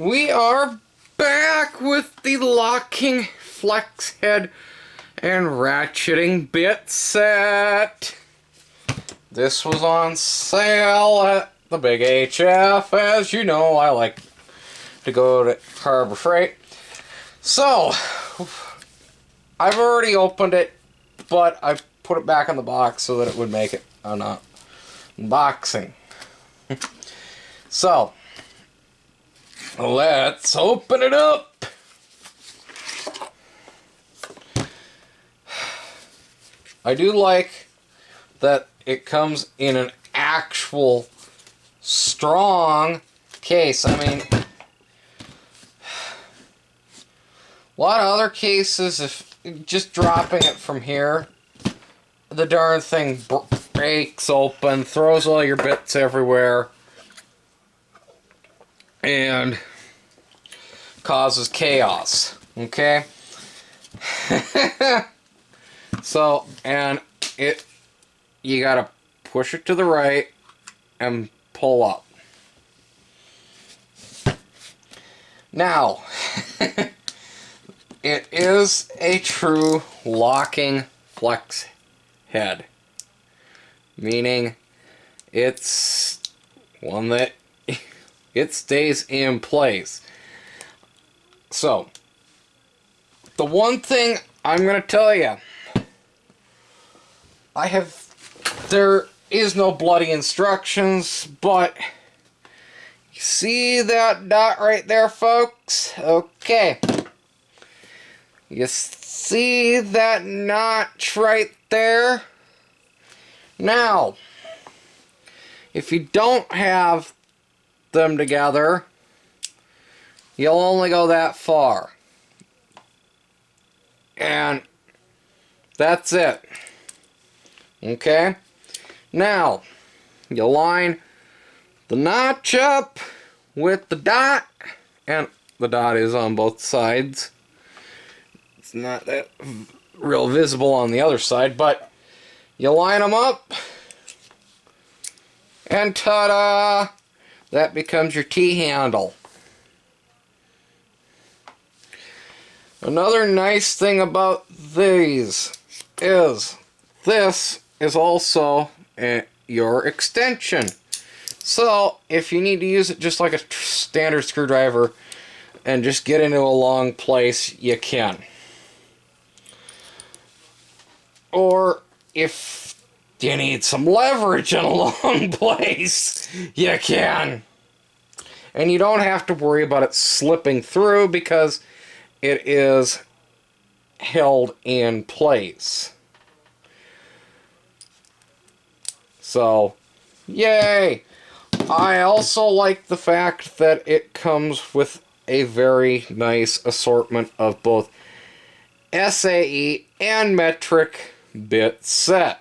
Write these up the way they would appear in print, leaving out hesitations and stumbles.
We are back with the locking flex head and ratcheting bit set. This was on sale at the Big HF. As you know, I like to go to Harbor Freight. So, I've already opened it, but I put it back in the box so that it would make it an unboxing. So, let's open it up. I do like that it comes in an actual strong case. I mean, a lot of other cases, if just dropping it from here, the darn thing breaks open, throws all your bits everywhere, and causes chaos. Okay? So, and you gotta push it to the right and pull up. Now, it is a true locking flex head, meaning it's one that it stays in place. So, the one thing I'm going to tell you, there is no bloody instructions, but you see that dot right there, folks? Okay. You see that notch right there? Now, if you don't have them together, you'll only go that far. And that's it. Okay? Now, you line the notch up with the dot, and the dot is on both sides. It's not that real visible on the other side, but you line them up, and ta-da! That becomes your T-handle. Another nice thing about these is this is also your extension. So if you need to use it just like a standard screwdriver and just get into a long place, you can. Or if you need some leverage in a long place, you can. And you don't have to worry about it slipping through because it is held in place. So, yay! I also like the fact that it comes with a very nice assortment of both SAE and metric bit sets.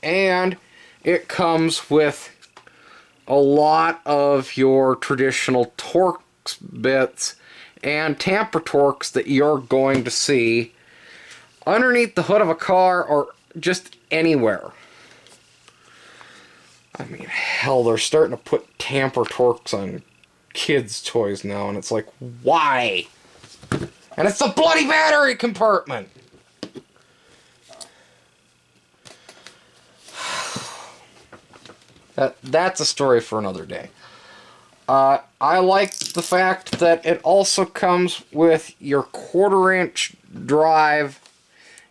And it comes with a lot of your traditional Torx bits and tamper Torx that you're going to see underneath the hood of a car or just anywhere. I mean, hell, they're starting to put tamper Torx on kids' toys now, and it's like, why? And it's the bloody battery compartment! That's a story for another day. I like the fact that it also comes with your 1/4-inch drive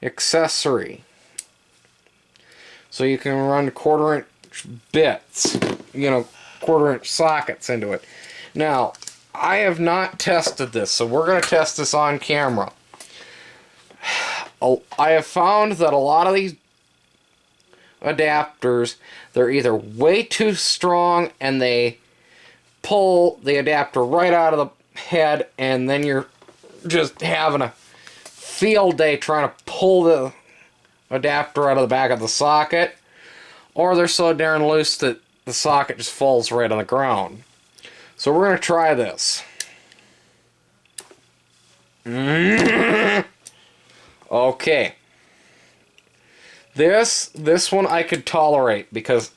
accessory. So you can run 1/4-inch bits, 1/4-inch sockets into it. Now, I have not tested this, so we're going to test this on camera. I have found that a lot of these adapters, they're either way too strong and they pull the adapter right out of the head, and then you're just having a field day trying to pull the adapter out of the back of the socket, or they're so darn loose that the socket just falls right on the ground. So we're going to try this. Okay. This one I could tolerate because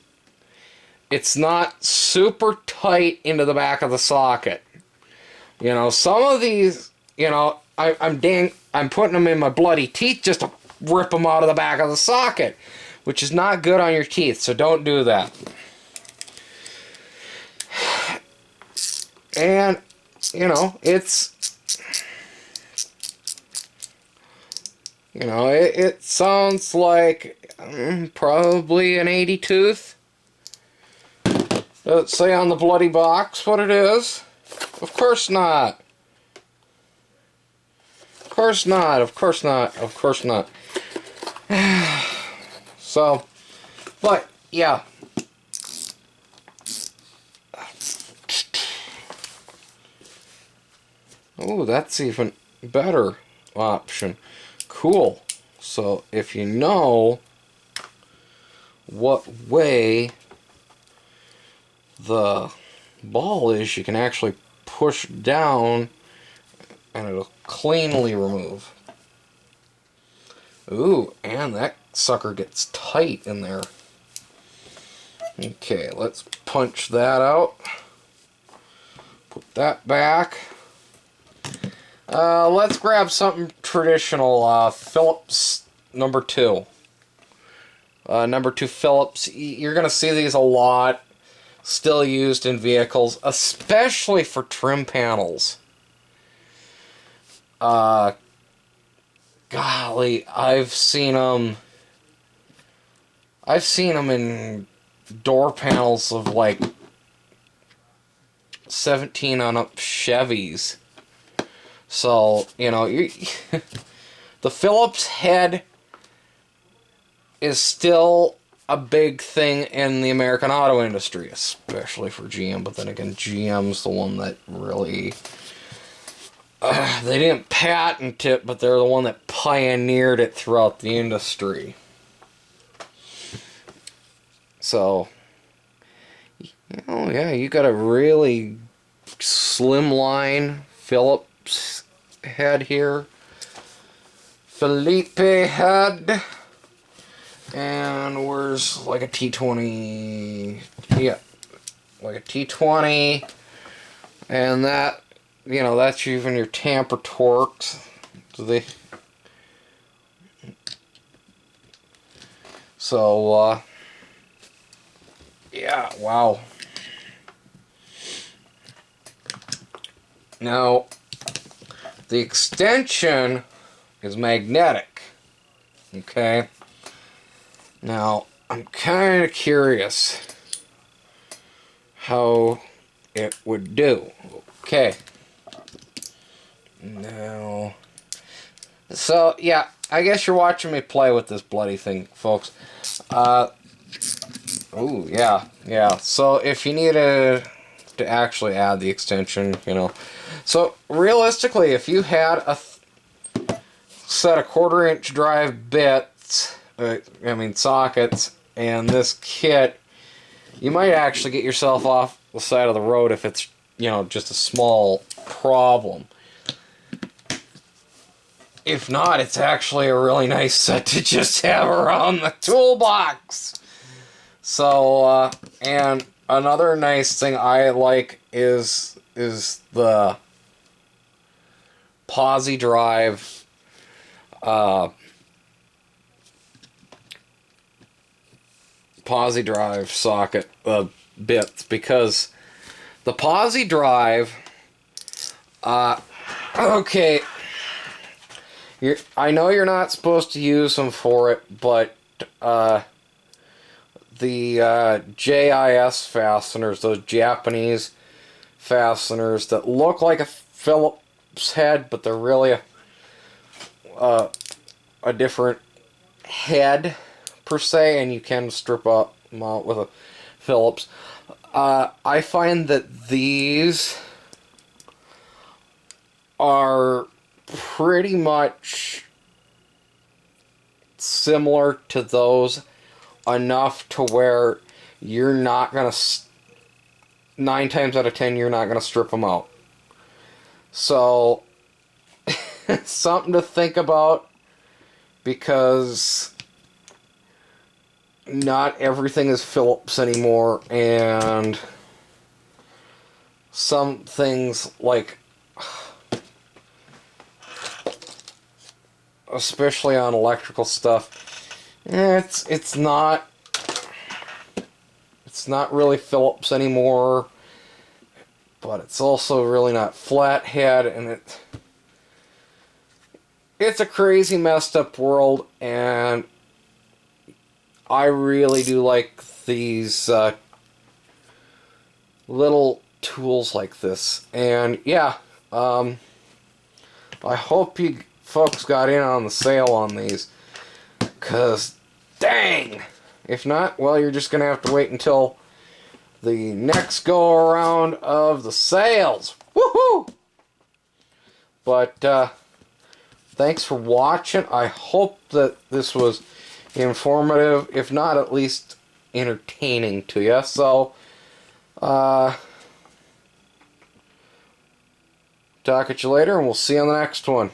it's not super tight into the back of the socket. You know, some of these, you know, I'm putting them in my bloody teeth just to rip them out of the back of the socket, which is not good on your teeth, so don't do that. And, you know, it sounds like probably an 80 tooth. Does it say on the bloody box what it is? Of course not. Of course not. Of course not. Of course not. So, but, yeah. Oh, that's even better option. Cool. So, if you know what way the ball is, you can actually push down and it'll cleanly remove. Ooh, and that sucker gets tight in there. Okay, let's punch that out. Put that back. Let's grab something traditional. Phillips number 2. Number 2 Phillips. You're going to see these a lot. Still used in vehicles, especially for trim panels. Golly, I've seen them in door panels of like 17 on up Chevys. So, you know, the Phillips head is still a big thing in the American auto industry, especially for GM. But then again, GM's the one that really... they didn't patent it, but they're the one that pioneered it throughout the industry. So, oh yeah, you got a really slimline Phillips head here. Felipe head. And where's like a T20? Yeah, like a T20. And that, you know, that's even your tamper torques. So, yeah, wow. Now, the extension is magnetic. Okay. Now, I'm kind of curious how it would do. Okay. Now, so, yeah, I guess you're watching me play with this bloody thing, folks. Oh, yeah. So, if you need to actually add the extension, you know. So, realistically, if you had a set of 1/4-inch drive bits, sockets, and this kit, you might actually get yourself off the side of the road if it's, you know, just a small problem. If not, it's actually a really nice set to just have around the toolbox. So, and another nice thing I like is the posi drive socket bits, because the posi drive, okay, I know you're not supposed to use them for it, but the JIS fasteners, those Japanese fasteners that look like a Phillips head, but they're really a different head per se, and you can strip them out with a Phillips. I find that these are pretty much similar to those, enough to where you're not gonna 9 times out of 10 you're not gonna strip them out. So something to think about, because not everything is Phillips anymore, and some things, like, especially on electrical stuff, it's not really Phillips anymore, but it's also really not flathead, and it's a crazy messed up world, and I really do like these little tools like this. And yeah, I hope you folks got in on the sale on these, because dang, if not, well, you're just gonna have to wait until the next go around of the sales. Woohoo! But thanks for watching. I hope that this was informative, if not at least entertaining to you. So talk at you later, and we'll see you on the next one.